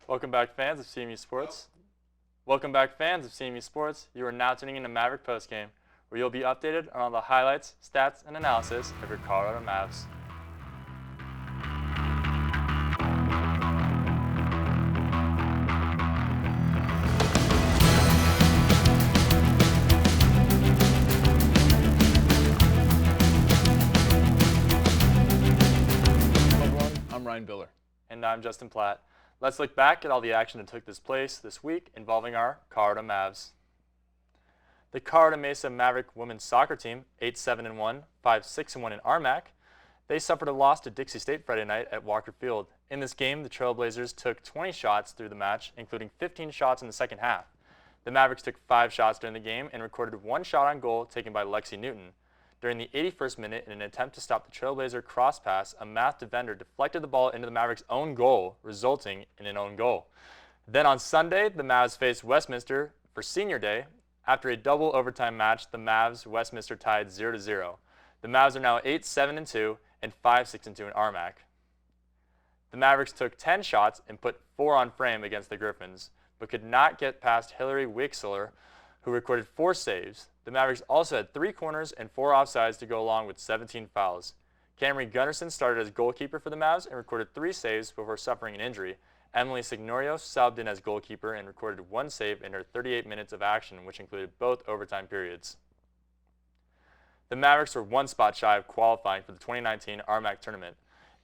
Welcome back, fans of CMU Sports. Welcome back, fans of CMU Sports. You are now tuning in to Maverick Postgame, where you'll be updated on all the highlights, stats, and analysis of your Colorado Mavs. I'm Ryan Biller. And I'm Justin Platt. Let's look back at all the action that took place this week involving our Colorado Mavs. The Colorado Mesa Maverick women's soccer team, 8-7-1, 5-6-1 in RMAC. They suffered a loss to Dixie State Friday night at Walker Field. In this game, the Trailblazers took 20 shots through the match, including 15 shots in the second half. The Mavericks took 5 shots during the game and recorded 1 shot on goal taken by Lexi Newton. During the 81st minute, in an attempt to stop the Trailblazer cross pass, a Math defender deflected the ball into the Mavericks' own goal, resulting in an own goal. Then on Sunday, the Mavs faced Westminster for Senior Day. After a double overtime match, the Mavs-Westminster tied 0-0. The Mavs are now 8-7-2 and 5-6-2 in RMAC. The Mavericks took 10 shots and put 4 on frame against the Griffins, but could not get past Hillary Wixler, who recorded 4 saves. The Mavericks also had 3 corners and 4 offsides to go along with 17 fouls. Camry Gunnarsson started as goalkeeper for the Mavs and recorded 3 saves before suffering an injury. Emily Signorio subbed in as goalkeeper and recorded 1 save in her 38 minutes of action, which included both overtime periods. The Mavericks were 1 spot shy of qualifying for the 2019 RMAC tournament.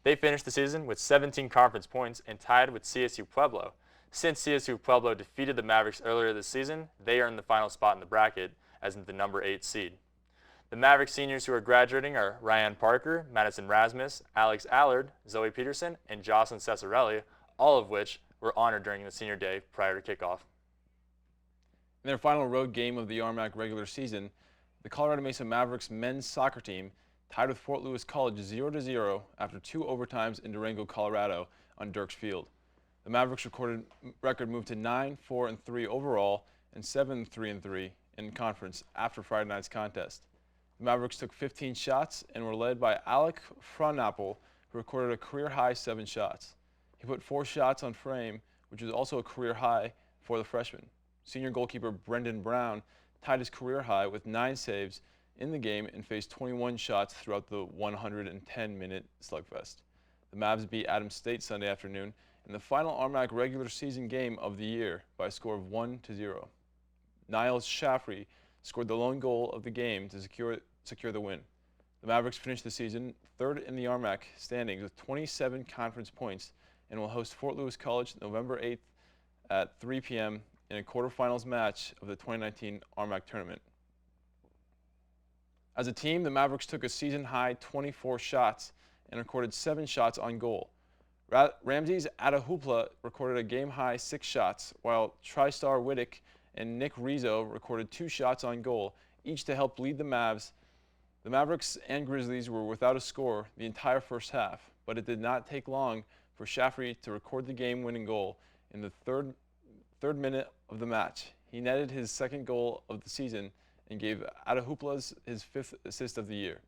They finished the season with 17 conference points and tied with CSU Pueblo. Since CSU Pueblo defeated the Mavericks earlier this season, they earned the final spot in the bracket as the number 8 seed. The Maverick seniors who are graduating are Ryan Parker, Madison Rasmus, Alex Allard, Zoe Peterson, and Jocelyn Cesarelli, all of which were honored during the senior day prior to kickoff. In their final road game of the RMAC regular season, the Colorado Mesa Mavericks men's soccer team tied with Fort Lewis College 0-0 after 2 overtimes in Durango, Colorado on Dirks Field. The Mavericks record moved to 9-4-3 overall and 7-3-3 in conference after Friday night's contest. The Mavericks took 15 shots and were led by Alec Frohnapple, who recorded a career-high 7 shots. He put 4 shots on frame, which is also a career high for the freshman. Senior goalkeeper Brendan Brown tied his career high with 9 saves in the game and faced 21 shots throughout the 110-minute slugfest. The Mavs beat Adams State Sunday afternoon in the final RMAC regular season game of the year by a score of 1-0. Niles Shaffrey scored the lone goal of the game to secure the win. The Mavericks finished the season 3rd in the RMAC standings with 27 conference points and will host Fort Lewis College November 8th at 3 p.m. in a quarterfinals match of the 2019 RMAC tournament. As a team, the Mavericks took a season-high 24 shots and recorded 7 shots on goal. Ramses Adahupla recorded a game-high 6 shots, while TriStar Wittick and Nick Rizzo recorded 2 shots on goal, each to help lead the Mavs. The Mavericks and Grizzlies were without a score the entire first half, but it did not take long for Shaffrey to record the game-winning goal in the third minute of the match. He netted his 2nd goal of the season and gave Adahupla's his 5th assist of the year.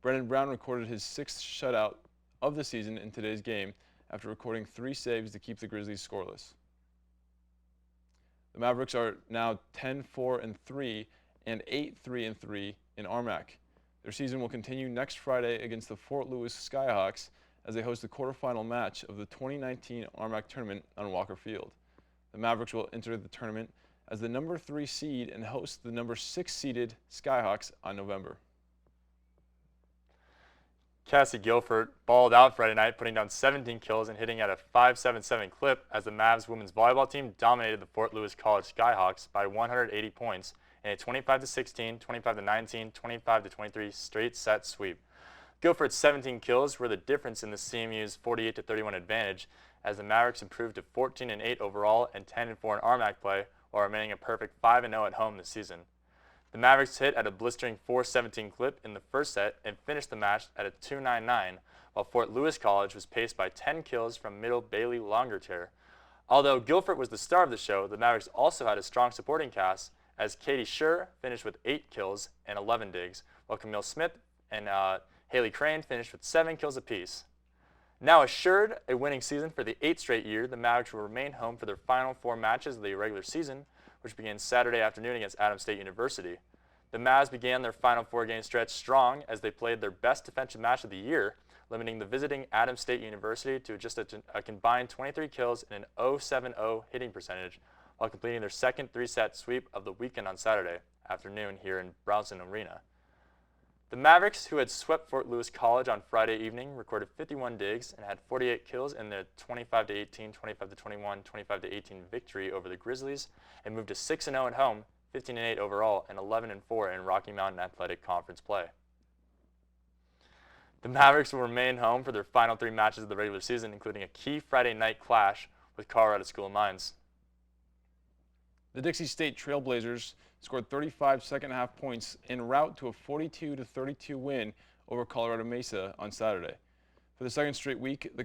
Brendan Brown recorded his 6th shutout of the season in today's game after recording 3 saves to keep the Grizzlies scoreless. The Mavericks are now 10-4-3 and 8-3-3 in RMAC. Their season will continue next Friday against the Fort Lewis Skyhawks as they host the quarterfinal match of the 2019 RMAC tournament on Walker Field. The Mavericks will enter the tournament as the number 3 seed and host the number 6 seeded Skyhawks on November. Cassie Guilford balled out Friday night, putting down 17 kills and hitting at a 5.77 clip as the Mavs women's volleyball team dominated the Fort Lewis College Skyhawks by 180 points in a 25-16, 25-19, 25-23 straight set sweep. Guilford's 17 kills were the difference in the CMU's 48-31 advantage, as the Mavericks improved to 14-8 overall and 10-4 in RMAC play, while remaining a perfect 5-0 at home this season. The Mavericks hit at a blistering 4.17 clip in the first set and finished the match at a 2.99, while Fort Lewis College was paced by 10 kills from middle Bailey Longertier. Although Guilford was the star of the show, the Mavericks also had a strong supporting cast, as Katie Schur finished with 8 kills and 11 digs, while Camille Smith and Haley Crane finished with 7 kills apiece. Now assured a winning season for the 8th straight year, the Mavericks will remain home for their final 4 matches of the regular season, which begins Saturday afternoon against Adams State University. The Mavs began their final 4-game stretch strong as they played their best defensive match of the year, limiting the visiting Adams State University to just a combined 23 kills and an .070 hitting percentage, while completing their second 3-set sweep of the weekend on Saturday afternoon here in Brownson Arena. The Mavericks, who had swept Fort Lewis College on Friday evening, recorded 51 digs and had 48 kills in their 25-18, 25-21, 25-18 victory over the Grizzlies, and moved to 6-0 at home, 15-8 overall, and 11-4 in Rocky Mountain Athletic Conference play. The Mavericks will remain home for their final 3 matches of the regular season, including a key Friday night clash with Colorado School of Mines. The Dixie State Trailblazers scored 35 second-half points en route to a 42-32 win over Colorado Mesa on Saturday. For the second straight week, the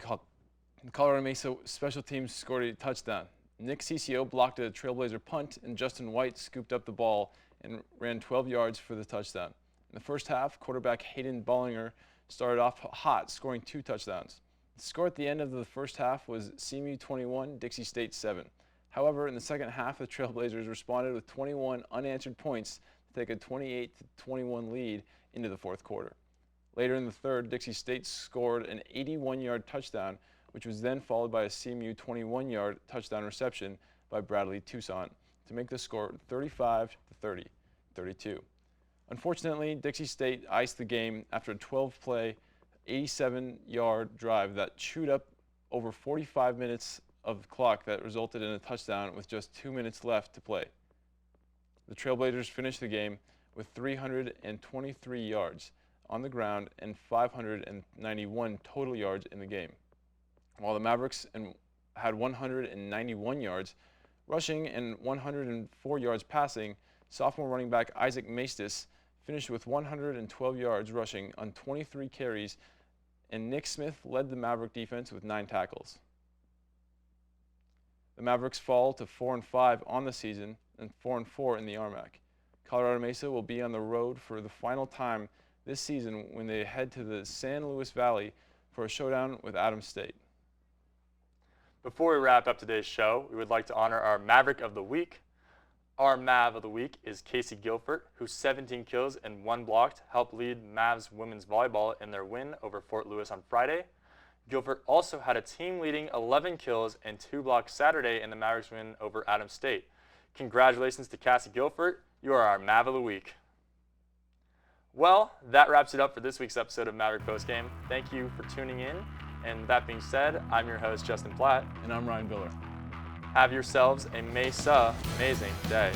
Colorado Mesa special teams scored a touchdown. Nick Ciccio blocked a Trailblazer punt, and Justin White scooped up the ball and ran 12 yards for the touchdown. In the first half, quarterback Hayden Bollinger started off hot, scoring 2 touchdowns. The score at the end of the first half was CMU 21, Dixie State 7. However, in the second half, the Trailblazers responded with 21 unanswered points to take a 28-21 lead into the fourth quarter. Later in the third, Dixie State scored an 81-yard touchdown, which was then followed by a CMU 21-yard touchdown reception by Bradley Toussaint to make the score 35-30, 32. Unfortunately, Dixie State iced the game after a 12-play, 87-yard drive that chewed up over 45 minutes of the clock that resulted in a touchdown with just 2 minutes left to play. The Trailblazers finished the game with 323 yards on the ground and 591 total yards in the game, while the Mavericks had 191 yards rushing and 104 yards passing. Sophomore running back Isaac Maestas finished with 112 yards rushing on 23 carries, and Nick Smith led the Maverick defense with 9 tackles. The Mavericks fall to 4-5 on the season and 4-4 in the RMAC. Colorado Mesa will be on the road for the final time this season when they head to the San Luis Valley for a showdown with Adams State. Before we wrap up today's show, we would like to honor our Maverick of the Week. Our Mav of the Week is Casey Guilford, whose 17 kills and 1 blocked helped lead Mavs women's volleyball in their win over Fort Lewis on Friday. Guilford also had a team-leading 11 kills and 2 blocks Saturday in the Mavericks win over Adams State. Congratulations to Cassie Guilford. You are our Mav of the Week. Well, that wraps it up for this week's episode of Maverick Postgame. Thank you for tuning in. And that being said, I'm your host, Justin Platt. And I'm Ryan Biller. Have yourselves a Mesa amazing day.